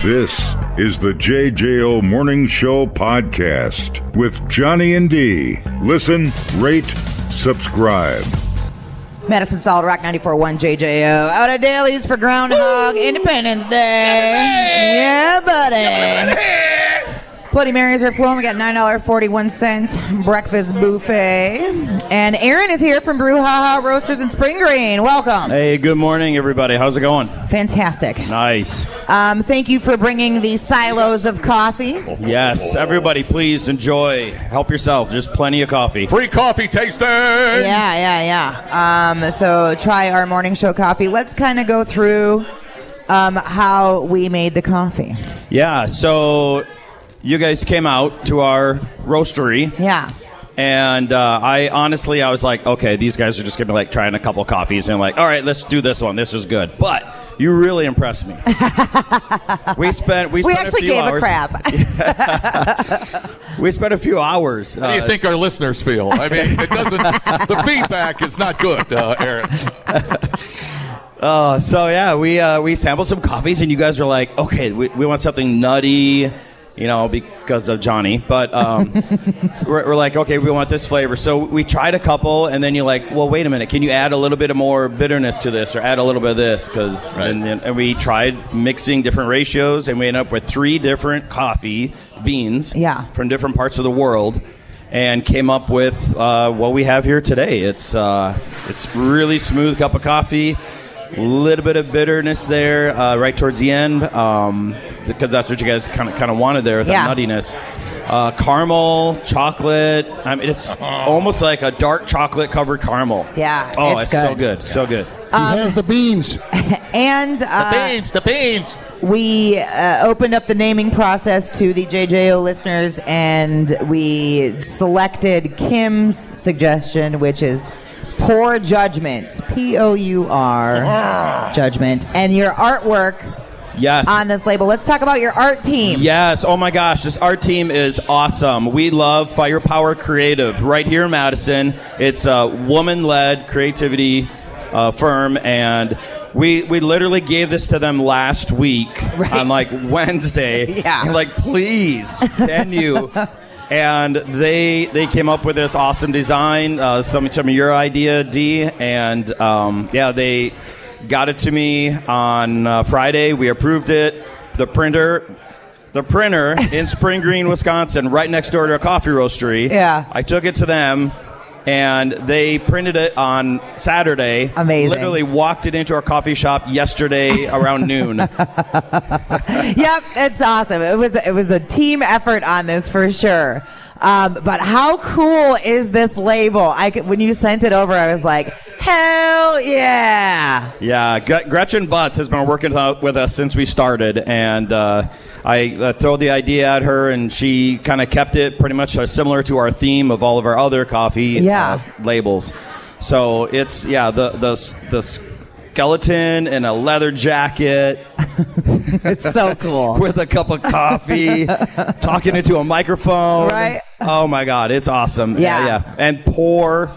This is the JJO Morning Show podcast with Johnny and D. Listen, rate, subscribe. Madison Solid Rock 94.1 JJO. Out of dailies for Groundhog Independence Day. Yeah, buddy. Bloody Marys are flowing. We got $9.41 breakfast buffet. And Aaron is here from Brouhaha Roasters in Spring Green. Welcome. Hey, good morning, everybody. How's it going? Fantastic. Nice. Thank you for bringing the silos of coffee. Yes, everybody, please enjoy. Help yourself. There's plenty of coffee. Free coffee tasting. Yeah. So try our morning show coffee. Let's kind of go through how we made the coffee. Yeah, so you guys came out to our roastery. Yeah. And I was like, okay, these guys are just going to be like trying a couple coffees. And I'm like, all right, let's do this one. This is good. But you really impressed me. we spent actually a few gave hours. a crap. We spent a few hours. How do you think our listeners feel? I mean, the feedback is not good, Aaron. We sampled some coffees, and you guys are like, okay, we want something nutty, because of Johnny. But we're like, okay, we want this flavor. So we tried a couple, and then you're like, well, wait a minute. Can you add a little bit of more bitterness to this or add a little bit of this? And we tried mixing different ratios, and we ended up with 3 different coffee beans from different parts of the world and came up with what we have here today. It's really smooth cup of coffee. A little bit of bitterness there right towards the end because that's what you guys kind of wanted there with that nuttiness. Caramel, chocolate. I mean, it's almost like a dark chocolate covered caramel. Yeah, oh, it's so good, so good. He has the beans. And The beans. We opened up the naming process to the JJO listeners, and we selected Kim's suggestion, which is Poor Judgment, P-O-U-R, Judgment, and your artwork on this label. Let's talk about your art team. Yes, oh my gosh, this art team is awesome. We love Firepower Creative right here in Madison. It's a woman-led creativity firm, and we literally gave this to them last week on Wednesday. Yeah. Like, please, can you? And they came up with this awesome design, some of your idea, D, and they got it to me on Friday. We approved it. The printer in Spring Green, Wisconsin, right next door to a coffee roastery. Yeah. I took it to them, and they printed it on Saturday. Amazing. Literally walked it into our coffee shop yesterday around noon. Yep, it's awesome. It was a team effort on this for sure. But how cool is this label? When you sent it over, I was like, hell yeah! Yeah, Gretchen Butts has been working with us since we started, and I throw the idea at her, and she kind of kept it pretty much similar to our theme of all of our other coffee labels. So it's the skeleton in a leather jacket. It's so cool. With a cup of coffee, talking into a microphone. Right? Oh my God, it's awesome. Yeah. And Poor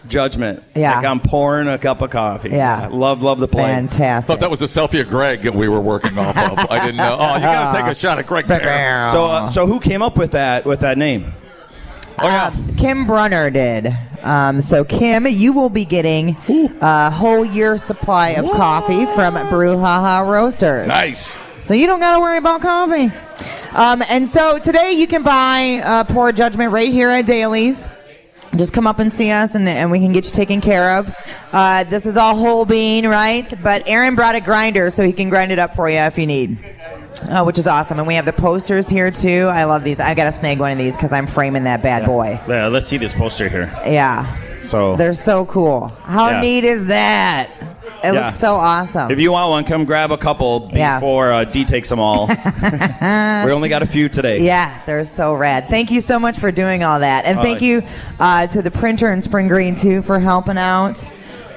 Judgment. Yeah. Like I'm pouring a cup of coffee. Yeah. Love the play. Fantastic. I thought that was a selfie of Greg that we were working off of. I didn't know. Oh, you got to take a shot at Greg there. So who came up with that name? Kim Brunner did. So Kim, you will be getting a whole year's supply of coffee from Brouhaha Roasters. Nice. So you don't got to worry about coffee. And so today you can buy Poor Judgment right here at Dailies. Just come up and see us, and we can get you taken care of. This is all whole bean, right? But Aaron brought a grinder, so he can grind it up for you if you need. Which is awesome. And we have the posters here, too. I love these. I got to snag one of these because I'm framing that bad boy. Yeah, let's see this poster here. Yeah. So they're so cool. How neat is that? It looks so awesome. If you want one, come grab a couple before D takes them all. We only got a few today. Yeah, they're so rad. Thank you so much for doing all that. And thank you to the printer in Spring Green, too, for helping out.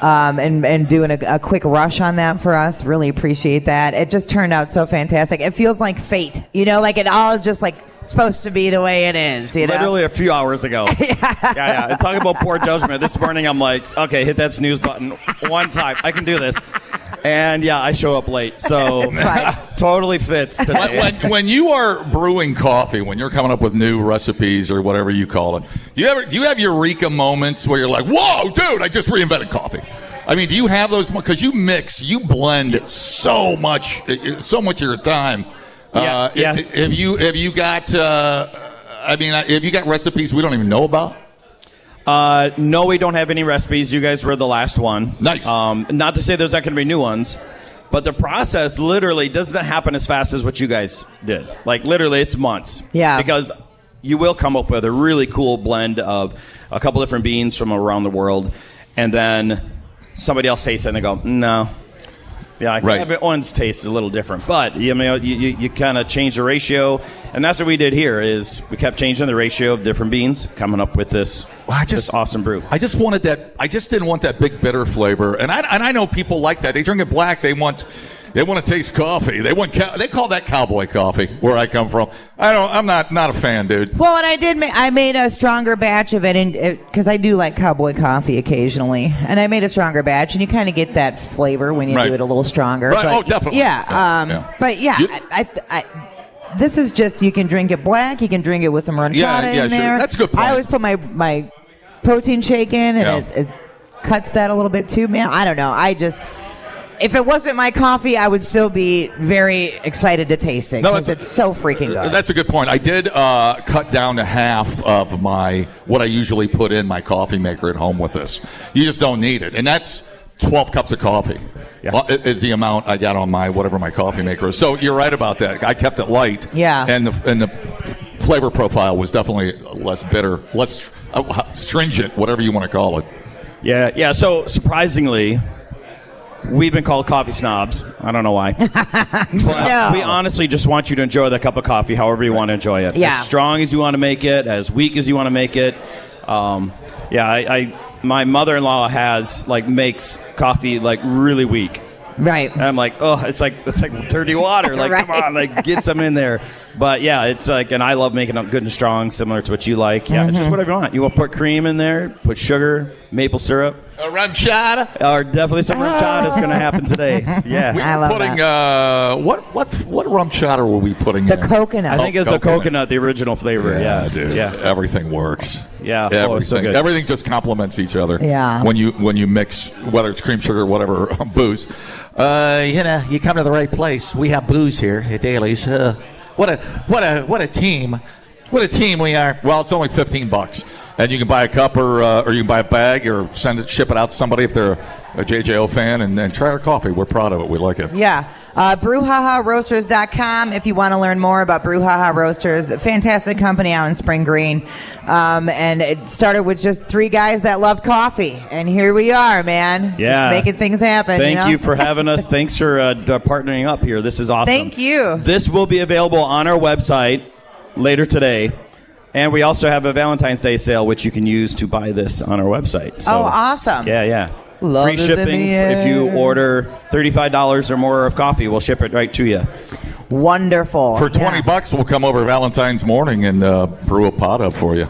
And doing a quick rush on that for us. Really appreciate that. It just turned out so fantastic. It feels like fate. Like it all is just like supposed to be the way it is. Literally a few hours ago. Yeah. And talking about Poor Judgment, this morning I'm like, okay, hit that snooze button one time. I can do this. And yeah, I show up late, so totally fits today. When you are brewing coffee, when you're coming up with new recipes or whatever you call it, do you have eureka moments where you're like, "Whoa, dude! I just reinvented coffee." I mean, do you have those? Because you blend so much of your time. Yeah. Have you got? Have you got recipes we don't even know about? No, we don't have any recipes. You guys were the last one. Nice. Not to say there's not going to be new ones, but the process literally doesn't happen as fast as what you guys did. Like, literally, it's months. Yeah. Because you will come up with a really cool blend of a couple different beans from around the world, and then somebody else tastes it and they go, no. Yeah, everyone's taste is a little different, but you kind of change the ratio, and that's what we did here. Is we kept changing the ratio of different beans, coming up with this awesome brew. I just wanted that. I just didn't want that big bitter flavor, and I know people like that. They drink it black. They want to taste coffee. They call that cowboy coffee where I come from. I'm not a fan, dude. Well, and I made a stronger batch of it, because I do like cowboy coffee occasionally, and I made a stronger batch, and you kind of get that flavor when you do it a little stronger. Right. But, definitely. Yeah. But yeah, this is just, you can drink it black, you can drink it with some ranchada in there. Sure. That's a good point. I always put my protein shake in, and it cuts that a little bit too. Man, I don't know. If it wasn't my coffee, I would still be very excited to taste it, because it's so freaking good. That's a good point. I did cut down to half of what I usually put in my coffee maker at home with this. You just don't need it. And that's 12 cups of coffee is the amount I got on whatever my coffee maker is. So you're right about that. I kept it light. Yeah. And the flavor profile was definitely less bitter, less stringent, whatever you want to call it. Yeah. So surprisingly, we've been called coffee snobs. I don't know why. But we honestly just want you to enjoy that cup of coffee however you want to enjoy it. Yeah. As strong as you want to make it, as weak as you want to make it. My mother-in-law makes coffee really weak. Right. And I'm like, oh, it's like dirty water. Like, right. Come on, get some in there. But yeah, it's and I love making it good and strong, similar to what you like. Yeah, It's just whatever you want. You want to put cream in there, put sugar, maple syrup. A ranchada? Or definitely some ranchada is going to happen today. Yeah. I love that. What rum chowder were we putting in? The coconut. I think it's the coconut, the original flavor. Yeah, dude. Yeah. Everything works. Yeah. Everything. So good. Everything just complements each other. Yeah. When you mix, whether it's cream, sugar, whatever, booze. You come to the right place. We have booze here at Daly's. What a team. What a team we are. Well, it's only $15. And you can buy a cup or you can buy a bag or ship it out to somebody if they're a JJO fan and try our coffee. We're proud of it. We like it. Yeah. BrewHaHaRoasters.com if you want to learn more about BrewHaHa Roasters. A fantastic company out in Spring Green. And it started with just 3 guys that loved coffee. And here we are, man. Yeah. Just making things happen. Thank you for having us. Thanks for partnering up here. This is awesome. Thank you. This will be available on our website later today. And we also have a Valentine's Day sale, which you can use to buy this on our website. So, awesome. Yeah. Love Free shipping if you order $35 or more of coffee. We'll ship it right to you. Wonderful. For $20, we'll come over Valentine's morning and brew a pot up for you.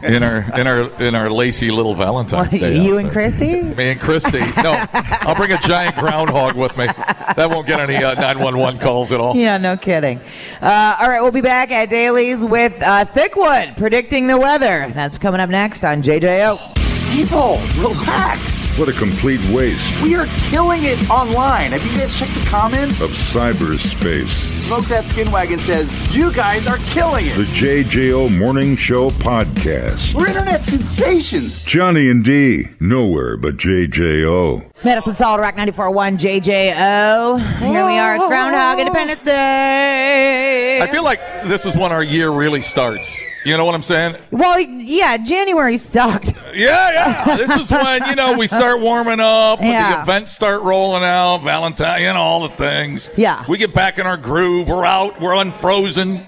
In our lacy little Valentine's Day. You outfit. and Christy? Me and Christy. No, I'll bring a giant groundhog with me. That won't get any 911 calls at all. Yeah, no kidding. All right, we'll be back at Daly's with Thickwood predicting the weather. That's coming up next on JJO. People, relax. What a complete waste We are killing it online. Have you guys checked the comments? of cyberspace. Smoke That Skin Wagon says, you guys are killing The it. JJO Morning Show Podcast. We're internet sensations. Johnny and D, nowhere but JJO. Medicine Solid Rock 94.1 JJO. Here we are. It's Groundhog Independence Day. I feel like this is when our year really starts. You know what I'm saying? Well, yeah, January sucked. Yeah. This is when, we start warming up, Yeah. the events start rolling out, Valentine, all the things. Yeah. We get back in our groove. We're out. We're unfrozen.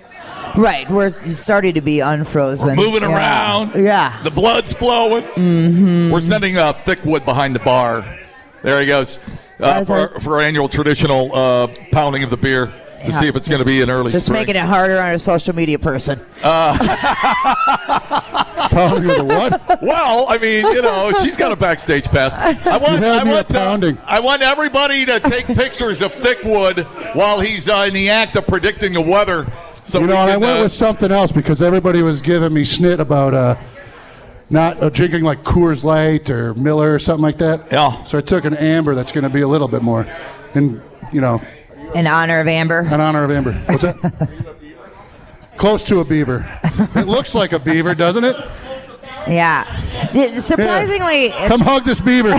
Right, we're starting to be unfrozen. We're moving around. Yeah. The blood's flowing. Mm-hmm. We're sending Thickwood behind the bar. There he goes. For our annual traditional pounding of the beer. to see if it's going to be an early Just spring. making it harder on a social media person. Pounding with a what? Well, I mean, she's got a backstage pass. I want everybody to take pictures of Thickwood while he's in the act of predicting the weather. So I went with something else because everybody was giving me snit about not drinking like Coors Light or Miller or something like that. Yeah. So I took an amber that's going to be a little bit more, in honor of Amber. In honor of Amber. What's that? Close to a beaver. It looks like a beaver, doesn't it? Yeah. Surprisingly, come hug this beaver.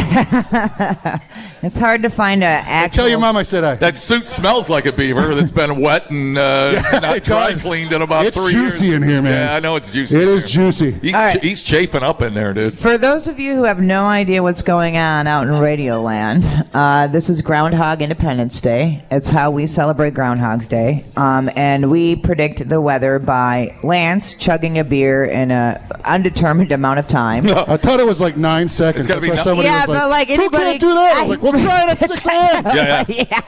It's hard to find an actual. Tell your mom I said hi. That suit smells like a beaver that's been wet and not dry cleaned in about 3 years. It's juicy in here, man. Yeah, I know it's juicy. It is juicy. He's chafing up in there, dude. For those of you who have no idea what's going on out in Radio Land, this is Groundhog Independence Day. It's how we celebrate Groundhog's Day. And we predict the weather by Lance chugging a beer in an undetermined amount of time. I thought it was like 9 seconds. It's gotta be Yeah, but like anybody. Who can't do that? I was like, we'll try it at 6 a.m. Yeah.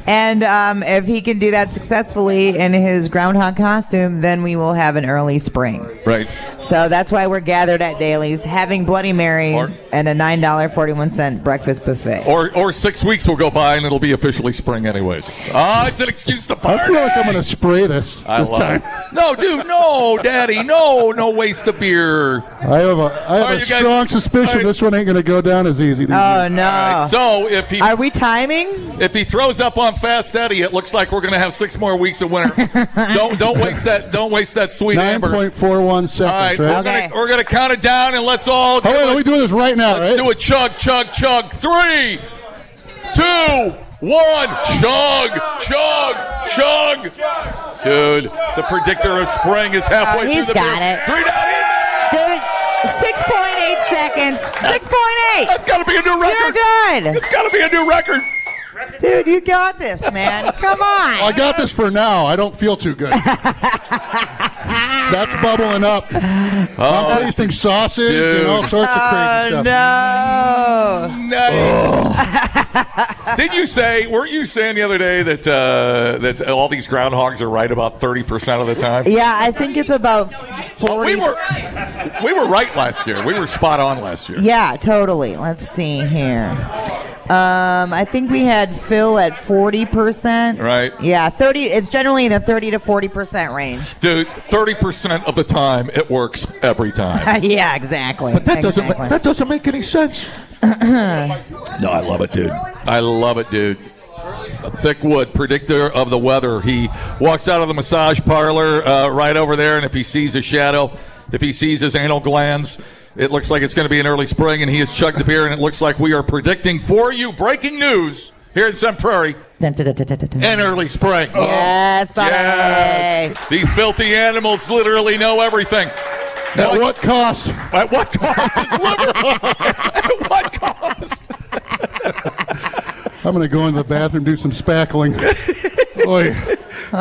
And if he can do that successfully in his groundhog costume, then we will have an early spring. Right. So that's why we're gathered at Daly's having Bloody Marys and a $9.41 breakfast buffet. Or 6 weeks will go by and it'll be officially spring anyways. It's an excuse to party. I feel like I'm going to spray this time. No, dude, no, Daddy, no waste of beer. I have a strong suspicion this one ain't going to go down as easy. Oh, no. Right, so are we timing? If he throws up on Fast Eddie, it looks like we're going to have 6 more weeks of winter. Don't waste that. Don't waste that sweet amber. 9.41 seconds. All right, we're gonna count it down and let's all. Are we doing this right now? Let's do a chug. 3, 2, 1. Chug. Dude, the predictor of spring is halfway through he's the got beer. it. 3 down. Dude, 6.8 seconds. 6.8. That's got to be a new record. You're good. It's got to be a new record. Dude, you got this, man. Come on. I got this for now. I don't feel too good. That's bubbling up. I'm tasting sausage and all sorts of crazy stuff. No. Nice. Weren't you saying the other day that all these groundhogs are right about 30% of the time? Yeah, I think it's about 40. We were right last year. We were spot on last year. Yeah, totally. Let's see here. I think we had Phil at 40%. Right. Yeah, 30. It's generally in the 30 to 40% range. Dude, 30% of the time it works every time. Yeah, exactly. But that doesn't make any sense. No, I love it, dude. Thickwood, predictor of the weather. He walks out of the massage parlor right over there, and if he sees a shadow, if he sees his anal glands, it looks like it's going to be an early spring, and he has chugged the beer, and it looks like we are predicting for you breaking news here in Sun Prairie. An early spring. Yes, buddy. Yes. These filthy animals literally know everything. At what cost? At what cost? At what cost? I'm going to go into the bathroom, do some spackling. Oy.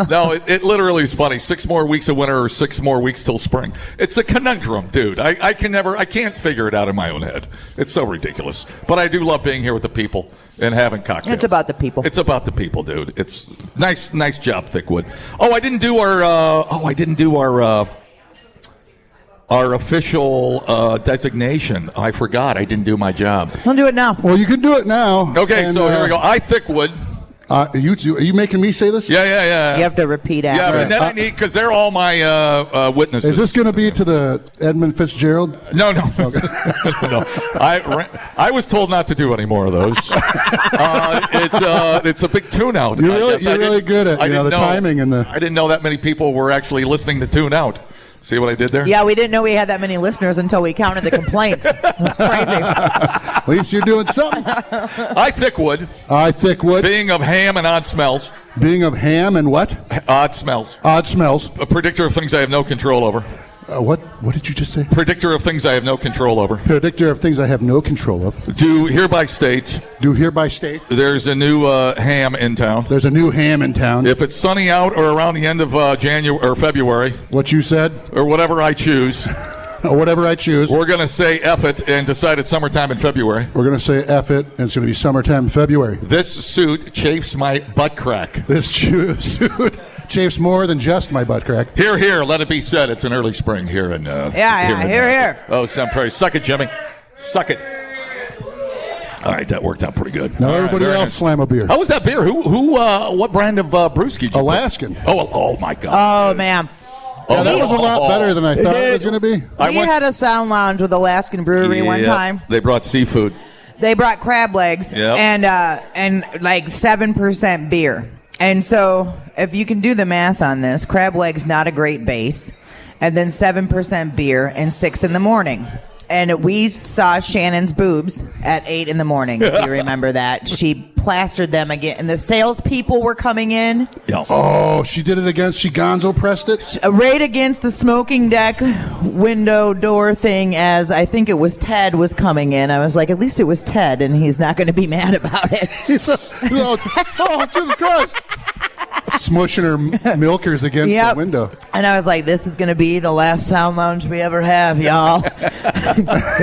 No, it literally is funny. 6 more weeks of winter or 6 more weeks till spring. It's a conundrum, dude. I can't figure it out in my own head. It's so ridiculous. But I do love being here with the people and having cocktails. It's about the people. It's about the people, dude. It's nice job, Thickwood. I didn't do our official designation. I forgot. I didn't do my job. We'll do it now. Well, you can do it now. Okay, so here we go. I, Thickwood. Are you making me say this? Yeah. You have to repeat after. Yeah, and then I need, because they're all my witnesses. Is this going to be to the Edmund Fitzgerald? No. Okay. No. I was told not to do any more of those. It's a big tune out. You're really good at the timing and the. I didn't know that many people were actually listening to tune out. See what I did there? Yeah, we didn't know we had that many listeners until we counted the complaints. It's crazy. At least you're doing something. I, Thickwood. Being of ham and odd smells. Being of ham and what? Odd smells. A predictor of things I have no control over. What did you just say? Predictor of things I have no control over. Predictor of things I have no control of. Do hereby state. There's a new ham in town. If it's sunny out or around the end of January or February. What you said? Or whatever I choose. or whatever I choose. We're going to say F it and decide it's summertime in February. We're going to say F it, and it's going to be summertime in February. This suit chafes my butt crack. This suit chafes more than just my butt crack. Here, let it be said, it's an early spring here in Here. Oh, Sun Prairie. Suck it, Jimmy. Suck it. All right, that worked out pretty good. Now everybody else slam a beer. How was that beer? What brand of brewski did you Alaskan. put? Oh, my God. Oh, man. Yeah, that was a lot better than I thought it was going to be. We had a sound lounge with Alaskan Brewery one time. They brought seafood. They brought crab legs and like 7% beer. And so if you can do the math on this, crab legs not a great base, and then 7% beer and 6 in the morning. And we saw Shannon's boobs at 8 in the morning. If you remember that, she plastered them again, and the salespeople were coming in. Yeah. Oh, she did it against. She gonzo pressed it right against the smoking deck window door thing. As I think it was Ted was coming in. I was like, at least it was Ted, and he's not going to be mad about it. Oh, Jesus Christ! Smushing her milkers against the window. And I was like, this is going to be the last sound lounge we ever have, y'all. Go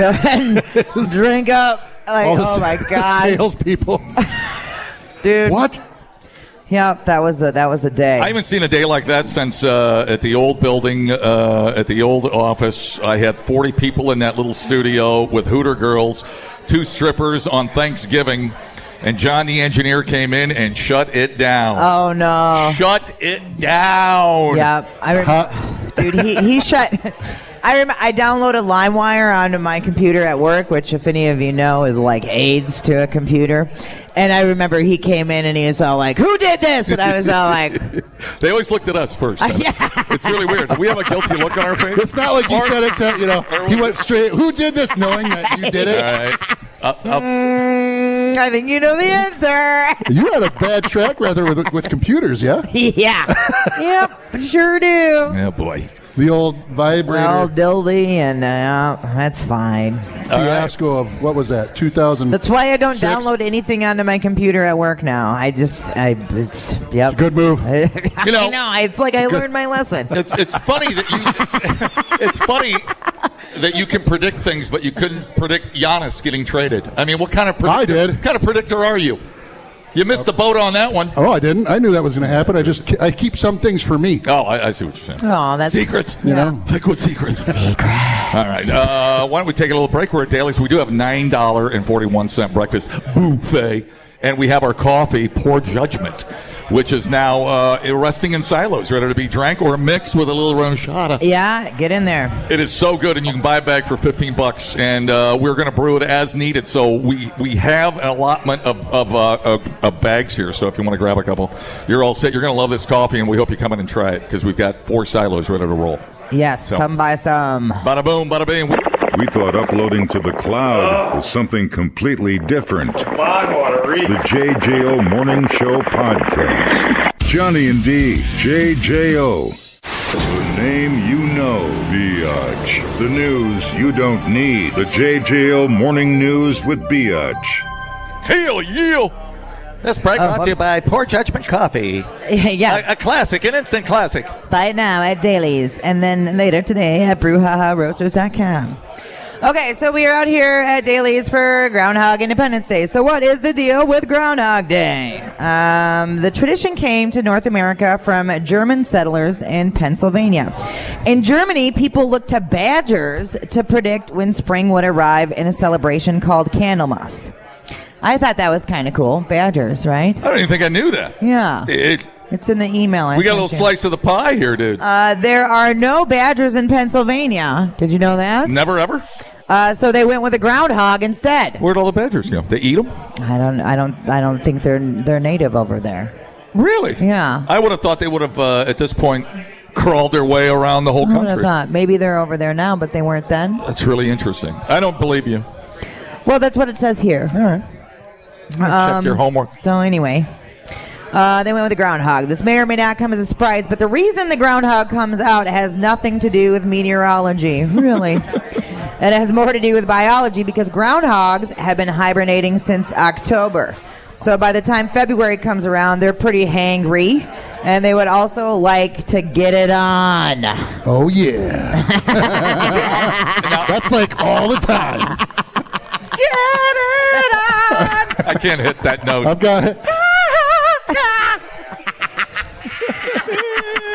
ahead and drink up. Like, oh my God. Salespeople. Dude. What? Yep, that was the day. I haven't seen a day like that since at the old building, at the old office. I had 40 people in that little studio with Hooter girls, 2 strippers on Thanksgiving. And John, the engineer, came in and shut it down. Oh, no. Shut it down. Yep. Dude, he shut... I downloaded LimeWire onto my computer at work, which, if any of you know, is like AIDS to a computer. And I remember he came in and he was all like, "Who did this?" And I was all like... They always looked at us first. It's really weird. Do we have a guilty look on our face? It's not like you said it to, he went straight, "Who did this?" knowing that you did it. All right. I think you know the answer. You had a bad track record with computers, yeah? Yeah. Yep, sure do. Yeah, boy. The old vibrator. Well, dildy, and that's fine. Fiasco of, what was that, 2000? That's why I don't download anything onto my computer at work now. It's It's a good move. I know. It's like I learned my lesson. It's funny that you. It's funny that you can predict things, but you couldn't predict Giannis getting traded. I mean, what kind of I did. What kind of predictor are you? You missed the boat on that one. Oh, I didn't. I knew that was going to happen. I keep some things for me. Oh, I see what you're saying. Oh, that's secrets. You know, Thickwood secrets. All right. Why don't we take a little break? We're at Daly's. We do have $9.41 breakfast buffet, and we have our coffee, Poor Judgment, which is now resting in silos, ready to be drank or mixed with a little ranchada. Yeah, get in there. It is so good, and you can buy a bag for $15, and we're going to brew it as needed. So we have an allotment of bags here. So if you want to grab a couple, you're all set. You're going to love this coffee, and we hope you come in and try it because we've got 4 silos ready to roll. Yes, so, come buy some. Bada boom, bada bing. We thought uploading to the cloud was something completely different. The JJO Morning Show Podcast. Johnny and D, JJO. The name you know, Biatch. The news you don't need. The JJO Morning News with Biatch. Hell yeah! This break brought to you by Poor Judgment Coffee. Yeah. A classic, an instant classic. Buy it now at Daly's, and then later today at BrewhahaRoasters.com. Okay, so we are out here at Daly's for Groundhog Independence Day. So what is the deal with Groundhog Day? The tradition came to North America from German settlers in Pennsylvania. In Germany, people looked to badgers to predict when spring would arrive in a celebration called Candlemas. I thought that was kind of cool. Badgers, right? I don't even think I knew that. Yeah. It's in the email. We got a little slice of the pie here, dude. There are no badgers in Pennsylvania. Did you know that? Never ever. So they went with a groundhog instead. Where'd all the badgers go? They eat them? I don't think they're native over there. Really? Yeah. I would have thought they would have at this point crawled their way around the whole country. I would have thought maybe they're over there now, but they weren't then. That's really interesting. I don't believe you. Well, that's what it says here. All right. Check your homework. So anyway, they went with the groundhog. This may or may not come as a surprise, but the reason the groundhog comes out has nothing to do with meteorology. Really. It has more to do with biology because groundhogs have been hibernating since October. So by the time February comes around, they're pretty hangry And they would also like to get it on. Oh, yeah. That's like all the time. Get it on. I can't hit that note. I've got it.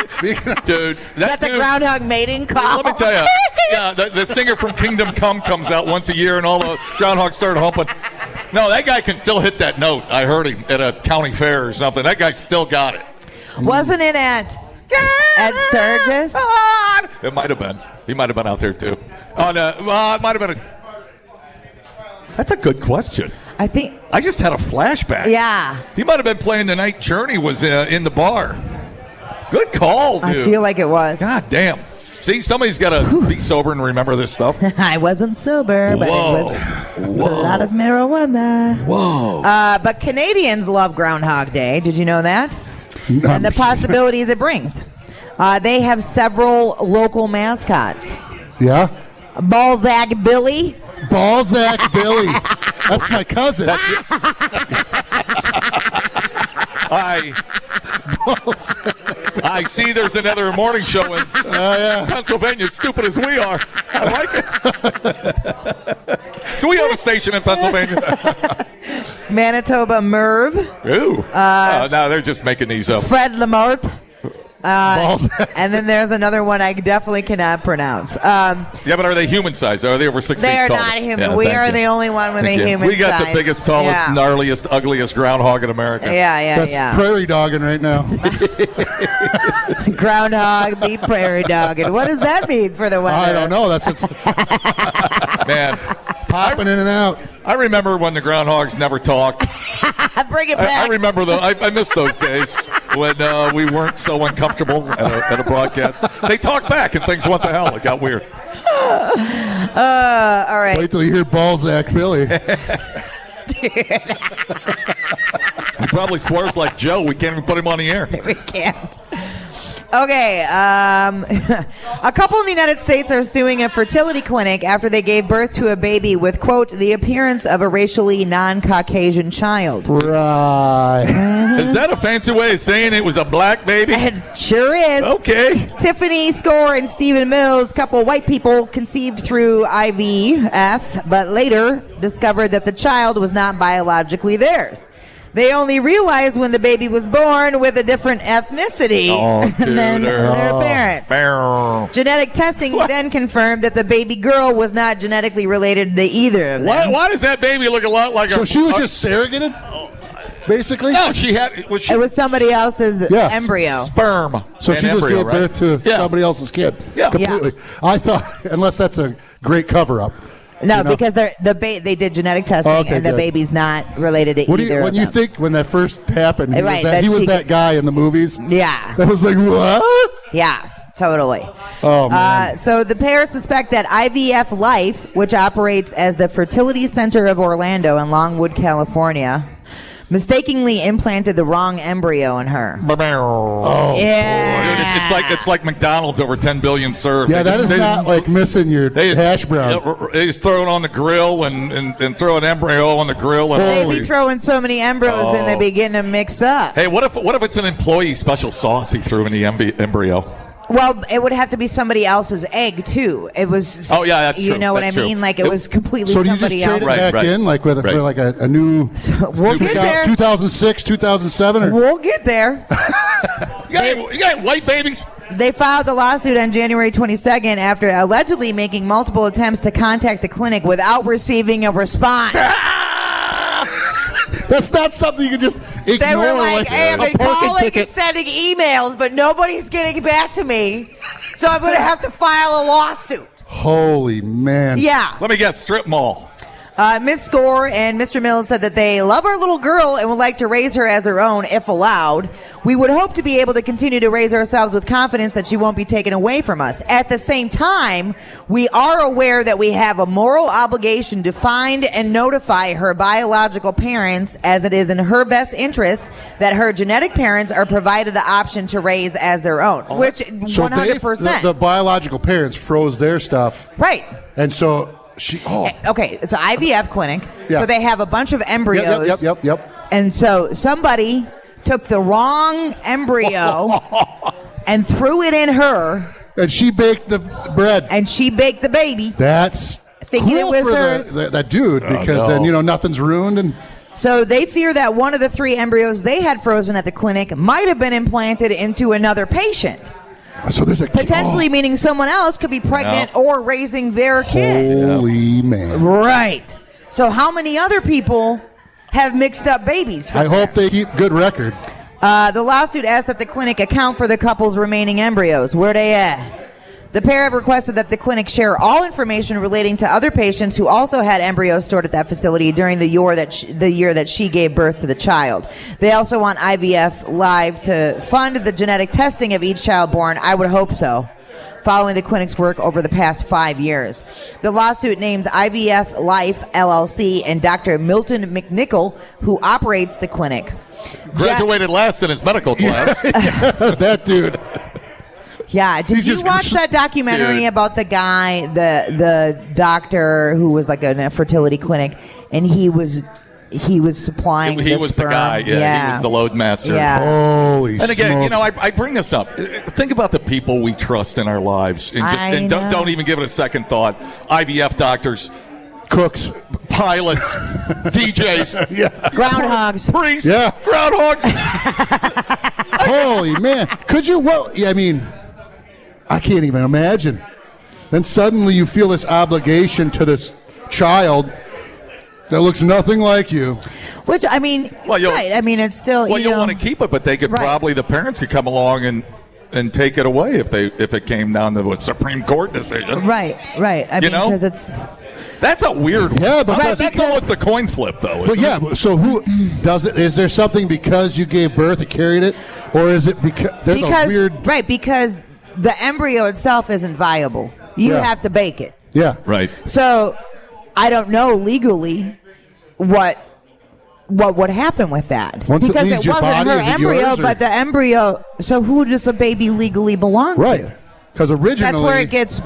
Speaking of, Dude, Is that the dude, groundhog mating call? let me tell you. Yeah, the singer from Kingdom Come comes out once a year, and all the groundhogs start humping. No, that guy can still hit that note. I heard him at a county fair or something. That guy still got it. Wasn't it at Sturgis? It might have been. He might have been out there, too. Oh, no. Well, it might have been That's a good question. I think. I just had a flashback. Yeah. He might have been playing the night Journey was in the bar. Good call, dude. I feel like it was. God damn. See, somebody's got to be sober and remember this stuff. I wasn't sober, but it was a lot of marijuana. Whoa. But Canadians love Groundhog Day. Did you know that? And the possibilities it brings. They have several local mascots. yeah? Balzac Billy. Balzac Billy. That's my cousin. I see there's another morning show in Pennsylvania, stupid as we are. I like it. Do we have a station in Pennsylvania? Manitoba Merv. Ooh. No, they're just making these up. Fred Lamart. Balzac. And then there's another one I definitely cannot pronounce. Yeah, but are they human size? Are they over 6 feet They are tall? not human. Yeah, We thank are you. the only one with Thank a you. human We got size. the biggest, tallest, Yeah. gnarliest, ugliest groundhog in America. Yeah. That's prairie dogging right now. Groundhog, be prairie dogging. What does that mean for the weather? I don't know. That's what's Man, popping in and out. I remember when the groundhogs never talked. Bring it I back. remember I miss those days when we weren't so uncomfortable at a broadcast. They talked back and things went to hell. It got weird. All right. Wait till you hear Balzac Billy. He probably swears like Joe. We can't even put him on the air. We can't. Okay, a couple in the United States are suing a fertility clinic after they gave birth to a baby with, quote, the appearance of a racially non-Caucasian child. Right. Is that a fancy way of saying it was a black baby? It sure is. Okay. Tiffany Score and Stephen Mills, couple white people conceived through IVF, but later discovered that the child was not biologically theirs. They only realized when the baby was born with a different ethnicity than their parents. Genetic testing then confirmed that the baby girl was not genetically related to either of them. Why does that baby look a lot like So she was just surrogated? Basically? No, she had... It was somebody else's embryo. Sperm. So and she just embryo, gave birth to somebody else's kid. Yeah. Completely. I thought, unless that's a great cover-up. No, you know? because they did genetic testing, and the good. baby's not related to either When of you them. think, when that first happened, he Right, was that he was she- that guy in the movies? Yeah. That was like, what? Yeah, totally. Oh, man. So the pair suspect that IVF Life, which operates as the Fertility Center of Orlando in Longwood, California, mistakenly implanted the wrong embryo in her. Oh, Yeah. Dude, it's like McDonald's over 10 billion served. Yeah, that is not like missing your hash brown. They just throw it on the grill and throw an embryo on the grill. And They be throwing so many embryos and they be getting them mixed up. Hey, what if it's an employee special sauce he threw in the embryo? Well, it would have to be somebody else's egg too. It was. Oh yeah, that's true. You know what I That's true. mean? Like it was completely So do you just somebody trade else's. it back in, like for like a new We'll get there. 2006, 2007? Or? We'll get there. You got white babies? They filed the lawsuit on January 22nd after allegedly making multiple attempts to contact the clinic without receiving a response. That's not something you can just ignore. They were like, hey, I've a been parking calling ticket. and sending emails, but nobody's getting back to me. So I'm going to have to file a lawsuit. Holy man. Yeah. Let me guess, strip mall. Ms. Score and Mr. Mills said that they love our little girl and would like to raise her as their own if allowed. We would hope to be able to continue to raise ourselves with confidence that she won't be taken away from us. At the same time, we are aware that we have a moral obligation to find and notify her biological parents, as it is in her best interest that her genetic parents are provided the option to raise as their own, which So 100%. the biological parents froze their stuff. Right. And so she, Okay, it's an IVF clinic, Yeah. so they have a bunch of embryos. Yep. And so somebody took the wrong embryo and threw it in her. And she baked the bread. And she baked the baby. That's thinking cool it was for hers. that dude, because then, nothing's ruined. And So they fear that one of the 3 embryos they had frozen at the clinic might have been implanted into another patient. so there's a Potentially meaning someone else could be pregnant or raising their kid. Holy man. Right. So how many other people have mixed up babies? I hope they keep good record. The lawsuit asked that the clinic account for the couple's remaining embryos. Where they at? The pair have requested that the clinic share all information relating to other patients who also had embryos stored at that facility during the year that she gave birth to the child. They also want IVF Live to fund the genetic testing of each child born. I would hope so, following the clinic's work over the past 5 years. The lawsuit names IVF Life LLC and Dr. Milton McNichol, who operates the clinic. Graduated last in his medical class. That dude. Yeah, did you watch that documentary about the guy, the doctor who was like in a fertility clinic, and he was supplying He was sperm? the guy. Yeah, he was the load master. Yeah. Holy And again, smokes. I bring this up. Think about the people we trust in our lives, and don't even give it a second thought. IVF doctors, Cooks. pilots, DJs, Groundhogs. priests, Yeah. groundhogs. Holy man. Could you, I can't even imagine. Then suddenly you feel this obligation to this child that looks nothing like you. Which, I mean, right. I mean, it's still, Well, you'll want to keep it, but they could probably, the parents could come along and take it away if it came down to a Supreme Court decision. Right. I mean, because it's... That's a weird one. Yeah, but that's almost the coin flip, though. But yeah, so who does it? Is there something because you gave birth and carried it? Or is it because there's a weird... Right, because the embryo itself isn't viable. You have to bake it. Yeah. Right. So I don't know legally what would happen with that. Once it because leaves it your wasn't body, her is it embryo, yours, or- but the embryo. So who does the baby legally belong Right. to? Because originally... That's where it gets...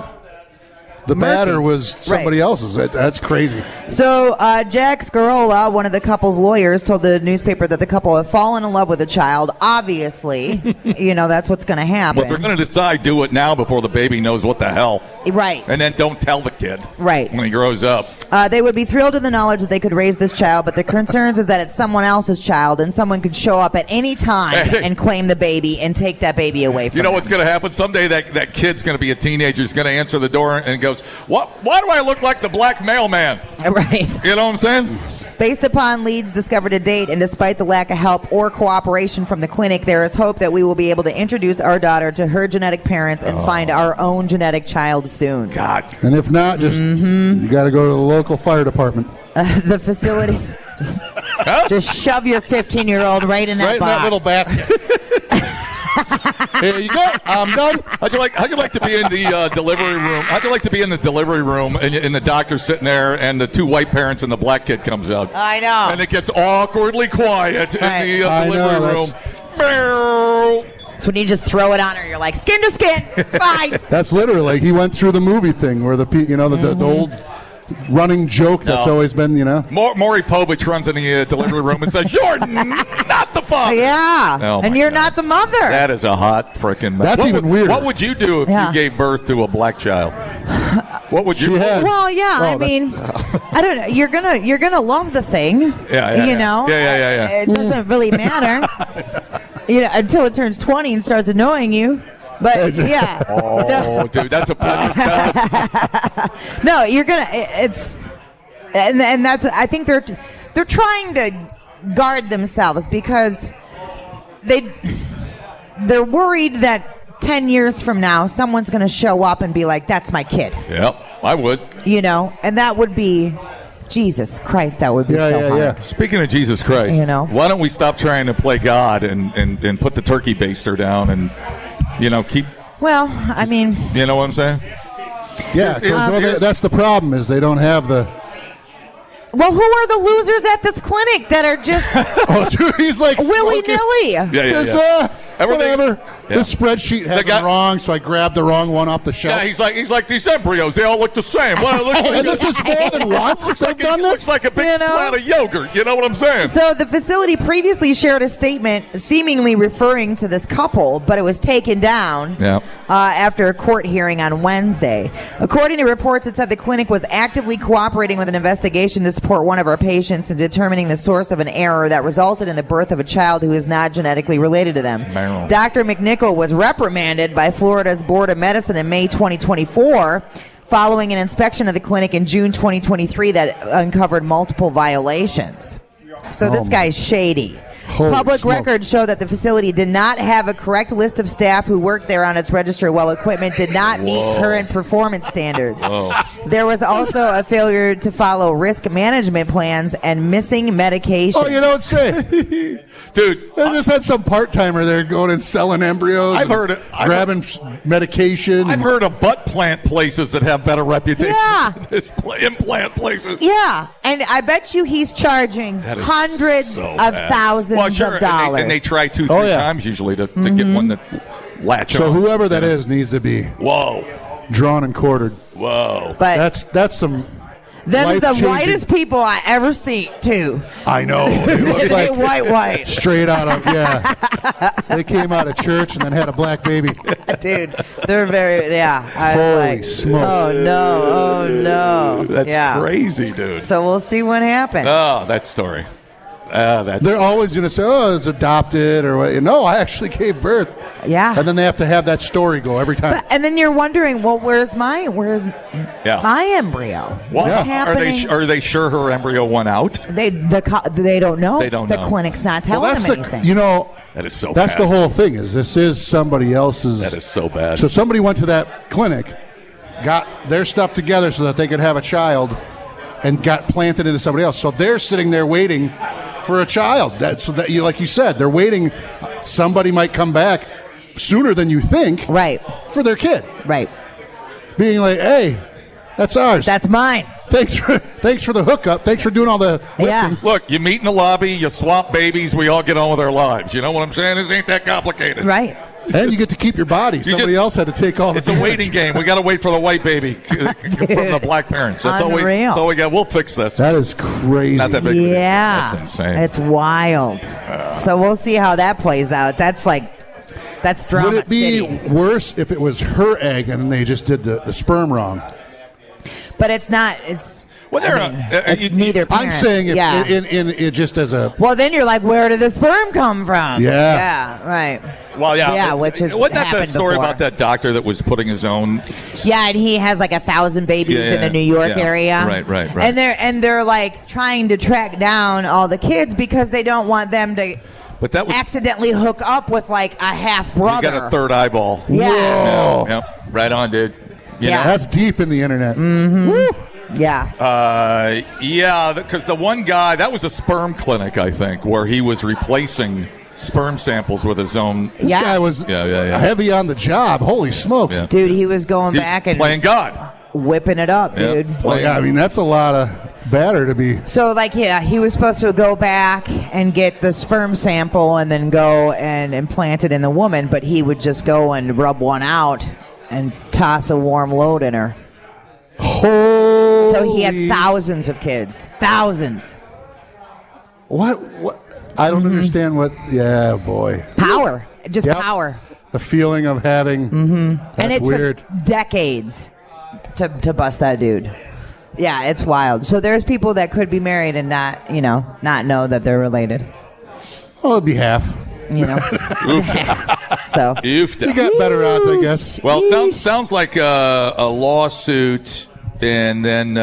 The matter murky. was somebody else's. That's crazy. So Jack Scarola, one of the couple's lawyers, told the newspaper that the couple have fallen in love with the child. Obviously, that's what's going to happen. Well, if they're going to decide, do it now before the baby knows what the hell. Right. And then don't tell the kid. Right. When he grows up. They would be thrilled in the knowledge that they could raise this child, but the concerns is that it's someone else's child, and someone could show up at any time and claim the baby and take that baby away from You know them. what's going to happen? Someday that kid's going to be a teenager. He's going to answer the door and goes, "What? Why do I look like the black mailman?" Right. You know what I'm saying? Based upon leads discovered to date, and despite the lack of help or cooperation from the clinic, there is hope that we will be able to introduce our daughter to her genetic parents and find our own genetic child soon. God. And if not, just you got to go to the local fire department. The facility. Just shove your 15-year-old right in that Right in box. that little basket. Here you go. I'm done. How'd you like to be in the delivery room? How'd you like to be in the delivery room and the doctor's sitting there and the 2 white parents and the black kid comes out? I know. And it gets awkwardly quiet Right. in the I delivery know, room. Meow. So when you just throw it on her, you're like, skin to skin. It's fine. That's literally, he went through the movie thing where the old running joke that's always been, Maury Povich runs in the delivery room and says, "You're not the father." Yeah. Oh, and my you're God. not the mother. That is a hot freaking. That's even weirder. What would you do if you gave birth to a black child? What would you do? Well, yeah. I mean, I don't know. You're gonna love the thing. Yeah. Yeah. It doesn't really matter. Until it turns 20 and starts annoying you. But yeah. Oh, dude, that's a No, you're gonna. It's and that's. I think they're trying to guard themselves because they're worried that 10 years from now someone's gonna show up and be like, "That's my kid." Yep, I would. And that would be. Jesus Christ, that would be so hard. Yeah. Speaking of Jesus Christ, why don't we stop trying to play God and put the turkey baster down and keep. Well, I mean, you know what I'm saying? Yeah, that's the problem is they don't have the. Well, who are the losers at this clinic that are just Oh, dude, he's like willy-nilly? Yeah. Whatever. Yeah. The spreadsheet has guy- it wrong, so I grabbed the wrong one off the shelf. Yeah, he's like these embryos. They all look the same. Well, it looks like And this is more than once I've done it looks this. like a big You know? splat of yogurt. You know what I'm saying? So the facility previously shared a statement seemingly referring to this couple, but it was taken down after a court hearing on Wednesday. According to reports, it said the clinic was actively cooperating with an investigation to support one of our patients in determining the source of an error that resulted in the birth of a child who is not genetically related to them. Meryl. Dr. McNichol was reprimanded by Florida's Board of Medicine in May 2024 following an inspection of the clinic in June 2023 that uncovered multiple violations. So this guy's shady. Holy Public smoke. records show that the facility did not have a correct list of staff who worked there on its register, while equipment did not meet current performance standards. There was also a failure to follow risk management plans and missing medication. Oh, you don't say. Dude, They just had some part-timer there going and selling embryos. I've and heard it. Grabbing medication. I've heard of butt plant places that have better reputation Yeah. than this implant places. Yeah, and I bet you he's charging That is hundreds so of bad. thousands Well, sure, of dollars. and they try 2-3 Oh, yeah. times usually to get one that latch So on. whoever that is needs to be Whoa. drawn and quartered. Whoa. but That's some. them's the life-changing- whitest people I ever seen, too. I know. They look They like white. straight out of They came out of church and then had a black baby. Dude, they're very, I Holy like, smoke. oh no. That's yeah. crazy, dude. So we'll see what happens. Oh, that story. That's They're always going to say, "Oh, it's adopted," or what. No, I actually gave birth. Yeah. And then they have to have that story go every time. And then you're wondering, well, where's my embryo? Well, What's are happening? they sure her embryo went out? They don't know. They don't the know. clinic's not Well, telling that's them anything. That is so That's bad. the whole thing. This is somebody else's. That is so bad. So somebody went to that clinic, got their stuff together so that they could have a child, and got planted into somebody else. So they're sitting there waiting for a child. Like you said, they're waiting. Somebody might come back sooner than you think, right? For their kid, right? Being like, "Hey, that's ours. That's mine. Thanks for the hookup. Thanks for doing all the lifting." Yeah. Look, you meet in the lobby, you swap babies, we all get on with our lives. You know what I'm saying? This ain't that complicated. Right. And you get to keep your body. Somebody else had to take all the It's a waiting game. We got to wait for the white baby from the black parents. That's all we got. We'll fix this. That is crazy. Not that big. of a deal. Yeah. That's insane. It's wild. So we'll see how that plays out. That's drama. Would it be city. worse if it was her egg and then they just did the sperm wrong? But it's not. It's. Well, it's neither parent. I'm saying if yeah. in just as a. Well, then you're like, where did the sperm come from? Yeah. Yeah. Right. Well, yeah. Yeah, which is wasn't that happened story before. about that doctor that was putting his own? Yeah, and he has like 1,000 babies in the New York area. Right. And they're like trying to track down all the kids because they don't want them to But that was accidentally hook up with like a half brother. You got a third eyeball. Yeah. Whoa. Yep. Right on, dude. You Yeah. know? That's deep in the internet. Yeah. Yeah, because the one guy, that was a sperm clinic, I think, where he was replacing sperm samples with his own. This guy was heavy on the job. Holy smokes. Yeah. Dude, he was going He was back and playing God. whipping it up, Yep. dude. Well, yeah, I mean, that's a lot of batter to be. So, like, yeah, he was supposed to go back and get the sperm sample and then go and implant it in the woman, but he would just go and rub one out and toss a warm load in her. So he had thousands of kids. Thousands. What? I don't understand what. Yeah, boy. Power. Just Yep. power. The feeling of having. That's And it weird. took decades to bust that dude. Yeah, it's wild. So there's people that could be married and not know that they're related. Well, it'd be half. You know. So You got better odds, I guess. Well, sounds like a lawsuit, and then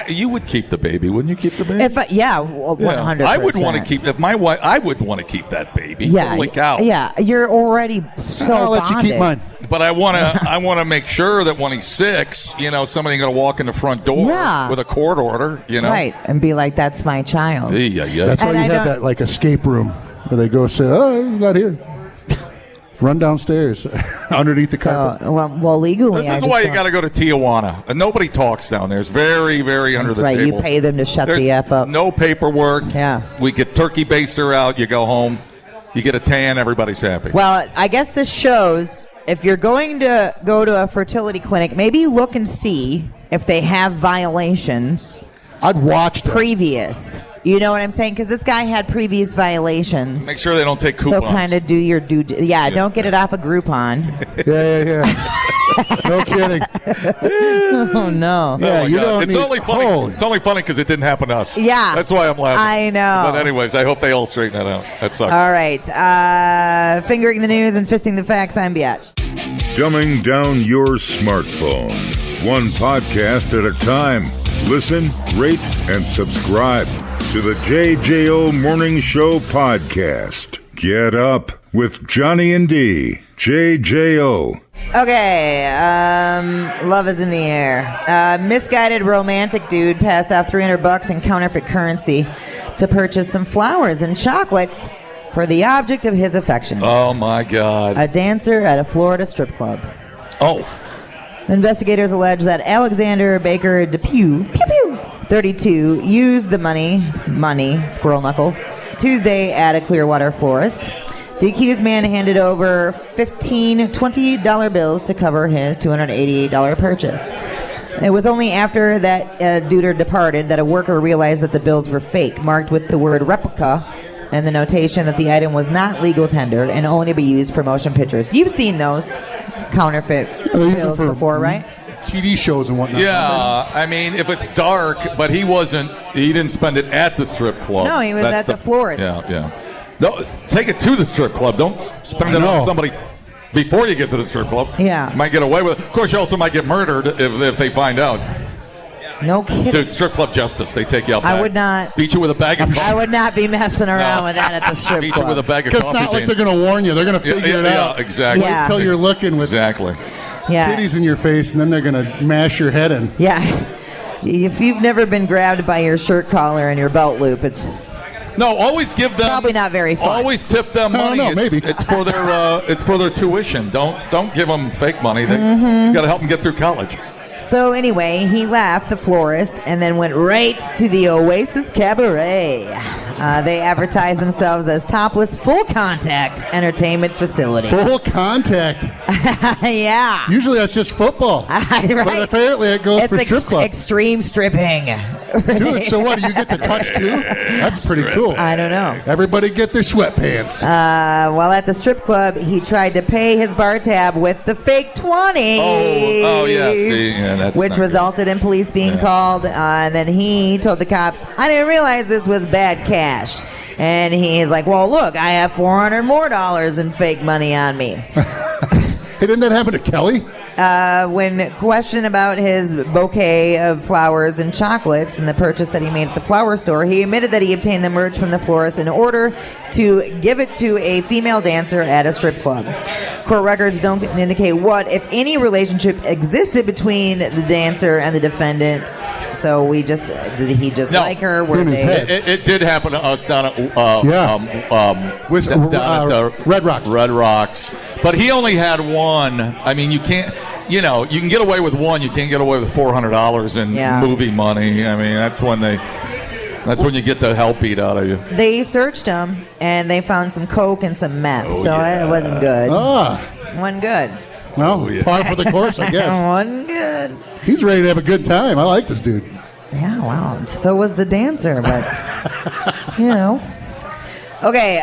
you would keep the baby, wouldn't you? Keep the baby? 100%. I would want to keep. If my wife, I would want to keep that baby. Yeah, Holy cow. yeah. You're already so I'll let you keep bonded. mine. But I want to make sure that when he's 6, somebody going to walk in the front door Yeah. with a court order, Right, and be like, that's my child. Yeah. That's why And you I have don't- that like escape room where they go say, "Oh, he's not here." Run downstairs underneath the carpet. So, well, legally, This I is just why you don't- got to go to Tijuana. And nobody talks down there. It's very, very under That's the right. table. You pay them to shut There's the F up. no paperwork. Yeah. We get turkey baster out. You go home. You get a tan, everybody's happy. Well, I guess this shows if you're going to go to a fertility clinic, maybe look and see if they have violations. I'd watch them. Previous. You know what I'm saying? Because this guy had previous violations. Make sure they don't take coupons. So kind of do your due. Don't get it off of Groupon. Yeah. No kidding. Oh no. Yeah, you God. don't It's need- only funny. Holy. It's only funny because it didn't happen to us. Yeah. That's why I'm laughing. I know. But anyways, I hope they all straighten that out. That sucks. All right. Fingering the news and fisting the facts. I'm Biatch. Dumbing down your smartphone. One podcast at a time. Listen, rate, and subscribe to the JJO Morning Show podcast. Get up with Johnny and D. JJO. Okay, love is in the air. Misguided romantic dude passed off $300 in counterfeit currency to purchase some flowers and chocolates for the object of his affection. Oh, my God. A dancer at a Florida strip club. Oh. Investigators allege that Alexander Baker Depew, 32, used the money, squirrel knuckles, Tuesday at a Clearwater florist. The accused man handed over $20 bills to cover his $288 purchase. It was only after that duder departed that a worker realized that the bills were fake, marked with the word replica and the notation that the item was not legal tender and only to be used for motion pictures. You've seen those counterfeit bills before, right? TV shows and whatnot. Yeah, I mean, if it's dark, but he didn't spend it at the strip club. No, he was at the florist. Yeah. No, take it to the strip club. Don't spend it on somebody before you get to the strip club. Yeah. You might get away with it. Of course, you also might get murdered if they find out. No kidding. Dude, strip club justice. They take you out back. I would not. Beat you with a bag of coffee. I would not be messing around with that at the strip Beat club. you with a bag of Because coffee it's not like beans. they're going to warn you. They're going to figure it out. Yeah, exactly. Yeah. Wait till you're looking with Exactly. Yeah. titties in your face, and then they're going to mash your head in. Yeah. If you've never been grabbed by your shirt collar and your belt loop, it's No, always give them. probably not very fun. Always tip them I don't money. know, maybe. It's for their tuition. Don't give them fake money. You got to help them get through college. So anyway, he left the florist and then went right to the Oasis Cabaret. They advertised themselves as topless full contact entertainment facility. Full contact. Yeah. Usually that's just football. Right? But apparently it goes for strip clubs. Extreme stripping. Dude, so what? Do you get to touch too? That's pretty cool. I don't know. Everybody get their sweatpants. While at the strip club, he tried to pay his bar tab with the fake 20s. Oh, yeah. See, yeah, that's which not good. resulted in police being called. And then he told the cops, I didn't realize this was bad cash. And he's like, well, look, I have $400 more in fake money on me. Hey, didn't that happen to Kelly? When questioned about his bouquet of flowers and chocolates and the purchase that he made at the flower store, he admitted that he obtained the merch from the florist in order to give it to a female dancer at a strip club. Court records don't indicate what, if any, relationship existed between the dancer and the defendant. So did he just like her? Were In his they? head. It did happen to us down at Red Rocks. Red Rocks, but he only had one. I mean, you can't. You can get away with one. You can't get away with $400 in movie money. I mean, that's when you get the hell beat out of you. They searched him and they found some coke and some meth. It wasn't good. Wasn't good. Well, par for the course, I guess. Wasn't good. He's ready to have a good time. I like this dude. Yeah, wow. So was the dancer, but, Okay,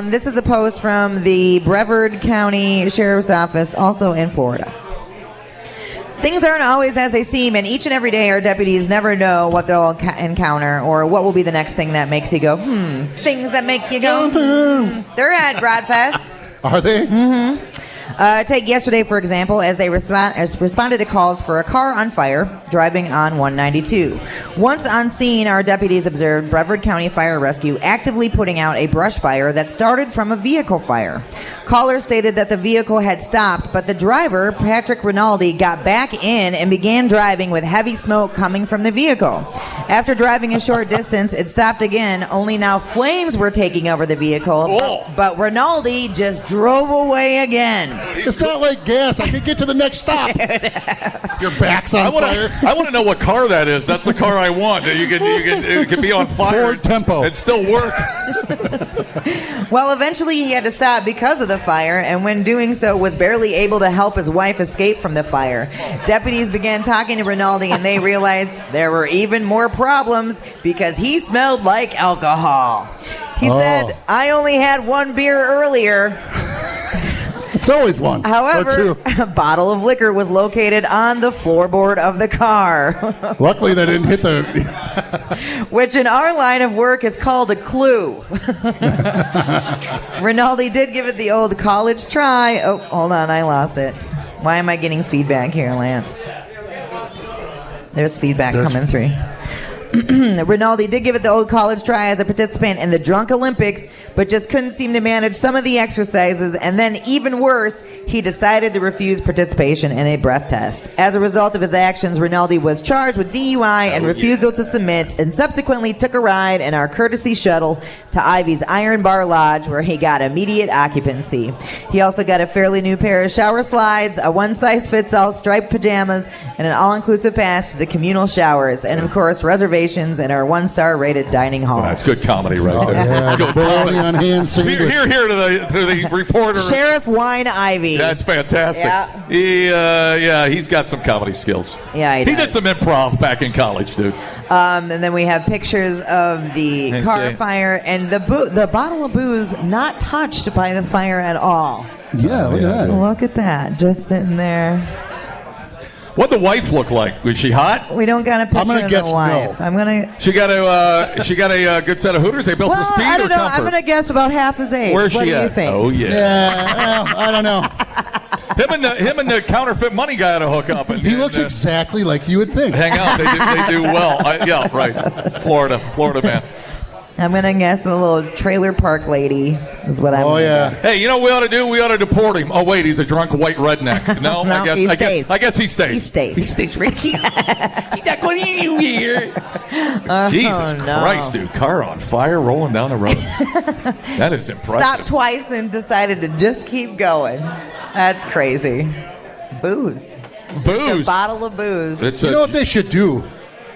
this is a post from the Brevard County Sheriff's Office, also in Florida. Things aren't always as they seem, and each and every day our deputies never know what they'll encounter or what will be the next thing that makes you go, Things that make you go, They're at Broadfest. Are they? Mm-hmm. Take yesterday, for example, as they responded to calls for a car on fire driving on 192. Once on scene, our deputies observed Brevard County Fire Rescue actively putting out a brush fire that started from a vehicle fire. Caller stated that the vehicle had stopped, but the driver, Patrick Rinaldi, got back in and began driving with heavy smoke coming from the vehicle. After driving a short distance, it stopped again, only now flames were taking over the vehicle, but Rinaldi just drove away again. It's not like gas. I can get to the next stop. Your back's on fire. I want to know what car that is. That's the car I want. It can be on fire. Ford Tempo. It still work. Well, eventually he had to stop because of the fire, and when doing so was barely able to help his wife escape from the fire. Deputies began talking to Rinaldi, and they realized there were even more problems because he smelled like alcohol. He said, I only had one beer earlier. It's always one. However, a bottle of liquor was located on the floorboard of the car. Luckily, they didn't hit the... Which in our line of work is called a clue. Rinaldi did give it the old college try. Oh, hold on, I lost it. Why am I getting feedback here, Lance? There's feedback coming through. Rinaldi did give it the old college try as a participant in the Drunk Olympics, but just couldn't seem to manage some of the exercises, and then even worse, he decided to refuse participation in a breath test. As a result of his actions, Rinaldi was charged with DUI and refusal to submit, and subsequently took a ride in our courtesy shuttle to Ivy's Iron Bar Lodge, where he got immediate occupancy. He also got a fairly new pair of shower slides, a one-size-fits-all striped pajamas, and an all-inclusive pass to the communal showers, and of course, reservations in our one-star rated dining hall. That's good comedy right there. Yeah, Good bologna comedy. on hand sandwich. Here to the reporter. Sheriff Wine Ivy. That's fantastic. Yeah. He's got some comedy skills. Yeah, he did does. some improv back in college, dude. And then we have pictures of the I car see. fire and the bottle of booze not touched by the fire at all. Yeah, look at that. Look at that, just sitting there. What'd the wife look like? Was she hot? We don't got a picture gonna of guess the wife. no. I'm gonna. She got a good set of hooters. They built for Well, speed I or don't know. comfort. I'm gonna guess about half his age. Where's what she do at? you think? Oh yeah. Yeah, well, I don't know. Him and the counterfeit money guy had to hook up. And He looks exactly like you would think. hang out. They do well. Yeah, right. Florida man. I'm gonna guess the little trailer park lady is what I'm. Oh, gonna yeah. guess. Hey, you know what we ought to do? We ought to deport him. Oh wait, he's a drunk white redneck. No, No, he stays. I guess he stays. He stays. He stays right here. He's not going anywhere. Jesus no. Christ, dude! Car on fire, rolling down the road. That is impressive. Stopped twice and decided to just keep going. That's crazy. Booze. Booze. A bottle of booze. It's You know what they should do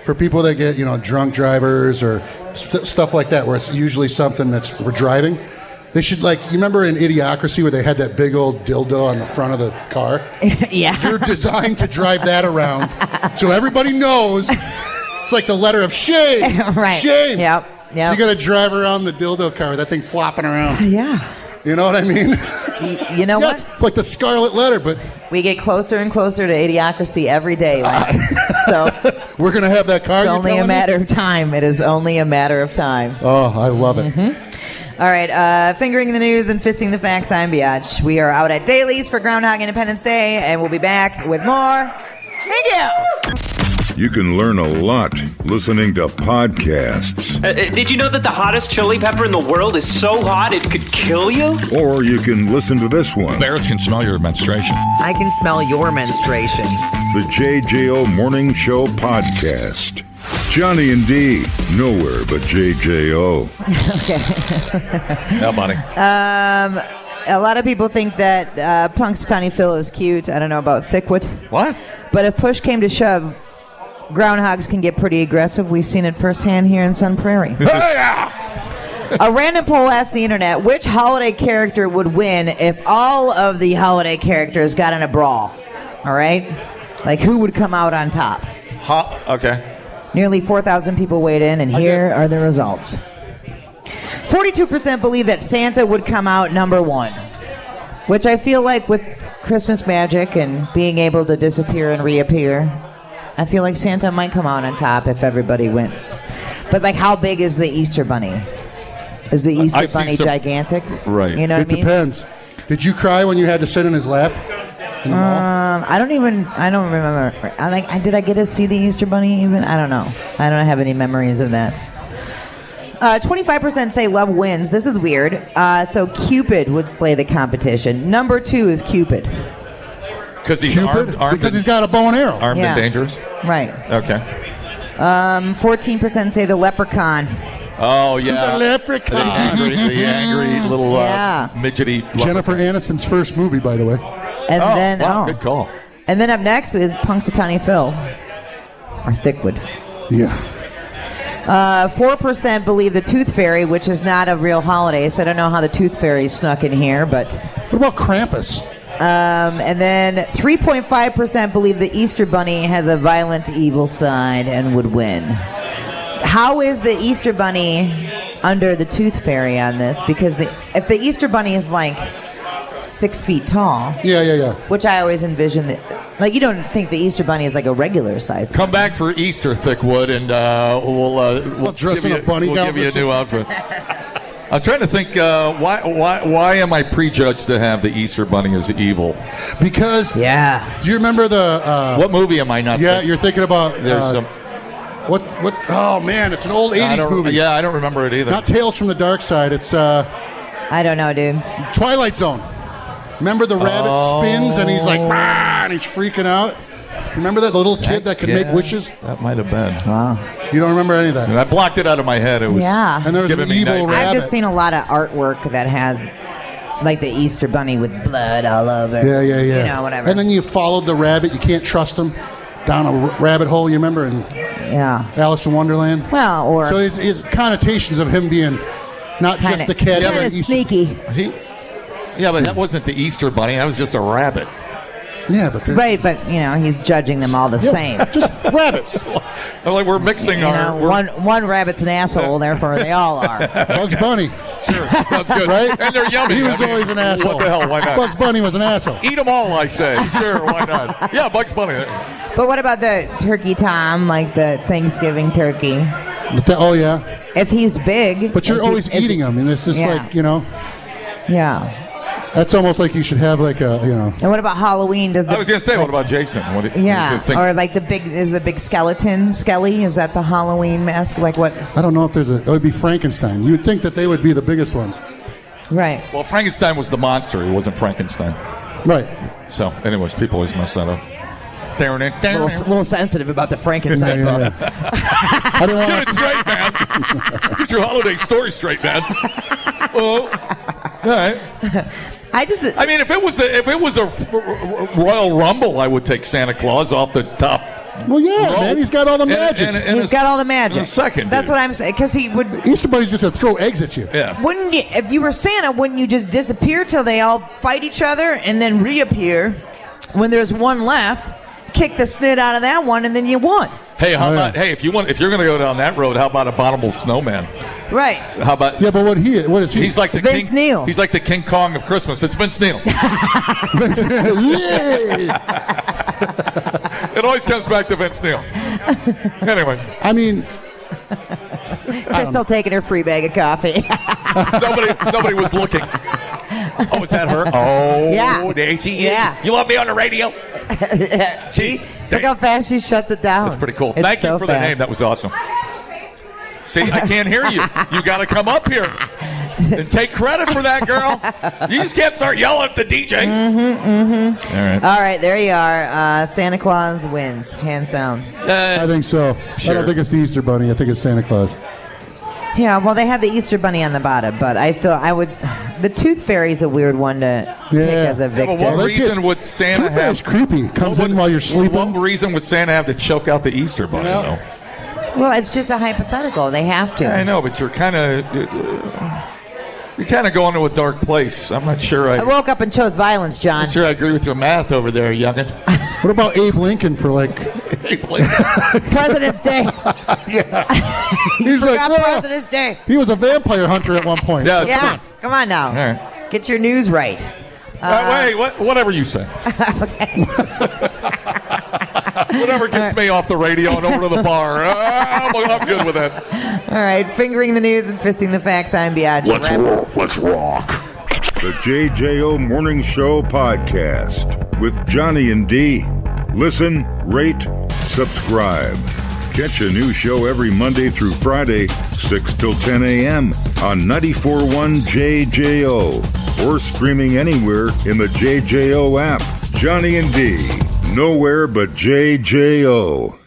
for people that get, drunk drivers or stuff like that, where it's usually something that's for driving? They should, you remember in Idiocracy where they had that big old dildo on the front of the car? Yeah. You're designed to drive that around so everybody knows it's like the letter of shame. Right. Shame. Yep. So you got to drive around the dildo car with that thing flopping around. Yeah. You know what I mean? You know Yes, what? like the scarlet letter, but We get closer and closer to Idiocracy every day. So we're going to have that car. it's you're only a telling me? matter of time. It is only a matter of time. Oh, I love it. All right, fingering the news and fisting the facts, I'm Biatch. We are out at Dailies for Groundhog Independence Day, and we'll be back with more. Thank you. You can learn a lot listening to podcasts, Did you know that the hottest chili pepper in the world is so hot it could kill you? or you can listen to this one. Bears can smell your menstruation. I can smell your menstruation. The JJO Morning Show Podcast. Johnny and D, nowhere but JJO. Yeah, buddy. A lot of people think that Punxsutawney Phil is cute. I don't know about Thickwood. What? But if push came to shove, groundhogs can get pretty aggressive. We've seen it firsthand here in Sun Prairie. A random poll asked the internet, which holiday character would win if all of the holiday characters got in a brawl? All right? Like, who would come out on top? Okay. Nearly 4,000 people weighed in, and here are the results. 42% believe that Santa would come out number one, which I feel like with Christmas magic and being able to disappear and reappear, I feel like Santa might come out on top if everybody went. But, how big is the Easter Bunny? Is the Easter I've seen Bunny some- gigantic? Right. You know It what I mean? depends. Did you cry when you had to sit in his lap? In the mall? I don't remember. Did I get to see the Easter Bunny even? I don't know. I don't have any memories of that. 25% say love wins. This is weird. So Cupid would slay the competition. Number 2 is Cupid. Because he's Cupid? armed Because he's got a bow and arrow. armed Yeah. and dangerous. Right. Okay. 14% say the leprechaun. Oh yeah, The leprechaun. the angry little Yeah. midgety. Jennifer Aniston's first movie, by the way. And Oh, then wow, good call. And then up next is Punxsutawney Phil. Or Thickwood. Yeah. 4% believe the Tooth Fairy, which is not a real holiday, so I don't know how the Tooth Fairy snuck in here, but... What about Krampus? And then 3.5% believe the Easter Bunny has a violent, evil side and would win. How is the Easter Bunny under the Tooth Fairy on this? Because if the Easter Bunny is like 6 feet tall, Yeah. which I always envision that, like, you don't think the Easter Bunny is like a regular size. Come back for Easter, Thickwood, and we'll dress give in you, a bunny we'll give you a outfit. new outfit. I'm trying to think why am I prejudged to have the Easter Bunny as evil? Because Yeah. do you remember the? What movie am I not? Yeah, thinking? you're thinking about. There's some. What? Oh man, it's an old I '80s don't- movie. Yeah, I don't remember it either. Not Tales from the Dark Side. It's I don't know, dude. Twilight Zone. Remember the rabbit spins and he's like, "Bah!" and he's freaking out. Remember that little kid that could make wishes? That might have been. Wow. You don't remember any of that? And I blocked it out of my head. It was. Yeah. And there was Giving an me evil nightmares. I've rabbit. just seen a lot of artwork that has, like, the Easter Bunny with blood all over. Yeah. You know, whatever. And then you followed the rabbit. You can't trust him down a rabbit hole. You remember in Yeah. Alice in Wonderland? Well, or So his connotations of him being not just the cat. kind but of Easter- sneaky. Yeah, but that wasn't the Easter Bunny. That was just a rabbit. Yeah, but they're Right, but, you know, he's judging them all the same. just rabbits. Like we're mixing You our. know, one rabbit's an asshole, therefore they all are. Bugs Bunny. Sure, sounds good. Right? And they're yummy. He was I mean, always an asshole. What the hell? Why not? Bugs Bunny was an asshole. Eat them all, I say. Sure, why not? Yeah, Bugs Bunny. But what about the turkey tom, like the Thanksgiving turkey? Oh, yeah. If he's big... But you're always eating them, and it's just Yeah. like, you know, Yeah. that's almost like you should have like a, you know. And what about Halloween? Does the, I was going to say, what about Jason? What do you Yeah, think? or like is the big skeleton, Skelly? Is that the Halloween mask? Like what? I don't know if it would be Frankenstein. You would think that they would be the biggest ones. Right. Well, Frankenstein was the monster. He wasn't Frankenstein. Right. So, anyways, people always mess that up. A little sensitive about the Frankenstein Yeah. I don't Get want it straight, man. Get your holiday story straight, man. Oh, all right. I mean, if it was a Royal Rumble, I would take Santa Claus off the top. Well, yeah, man, he's got all the magic. He's got all the magic. In a second, That's dude. what I'm saying. Because he would. Easter Bunny's just to throw eggs at you. Yeah. Wouldn't you, if you were Santa? Wouldn't you just disappear till they all fight each other and then reappear when there's one left? Kick the snit out of that one, and then you won. Hey, how about if you're going to go down that road, how about Abominable Snowman? Right. How about Yeah, but what is he? He's like the Vince King Neil. He's like the King Kong of Christmas. It's Vince Neil. Yeah. It always comes back to Vince Neil. Anyway, I mean, Crystal taking her free bag of coffee. nobody was looking. Oh, was that her? Oh, Yeah. there she is. Yeah. You want me on the radio? See, Look how fast she shuts it down. that's pretty cool. It's Thank so you for the fast. name. That was awesome. See, I can't hear you. You got to come up here and take credit for that, girl. You just can't start yelling at the DJs. All right. All right, there you are. Santa Claus wins, hands down. I think so. I Sure. don't think it's the Easter Bunny. I think it's Santa Claus. Yeah, well, they had the Easter Bunny on the bottom, but I would. The Tooth Fairy's a weird one to pick as a victim. What Well, reason that would Santa Tooth Fairy's have? creepy. Comes in while you're sleeping. What reason would Santa have to choke out the Easter Bunny, You know? though? Well, it's just a hypothetical. They have to. I know, but you're kind of going to a dark place. I'm not sure. I woke up and chose violence, John. Sure, I agree with your math over there, youngin. What about Abe Lincoln for like? President's Day. He's like, Forgot "Well, President's Day. he was a vampire hunter at one point. Yeah. Yeah, come on now. All right. Get your news right. Wait, whatever you say. Whatever gets me off the radio and over to the bar. I'm good with that. All right, fingering the news and fisting the facts. I'm Biaggi. Let's rock. The JJO Morning Show Podcast with Johnny and D. Listen, rate, subscribe. Catch a new show every Monday through Friday, 6 till 10 a.m. on 94.1 JJO or streaming anywhere in the JJO app. Johnny and D, nowhere but JJO.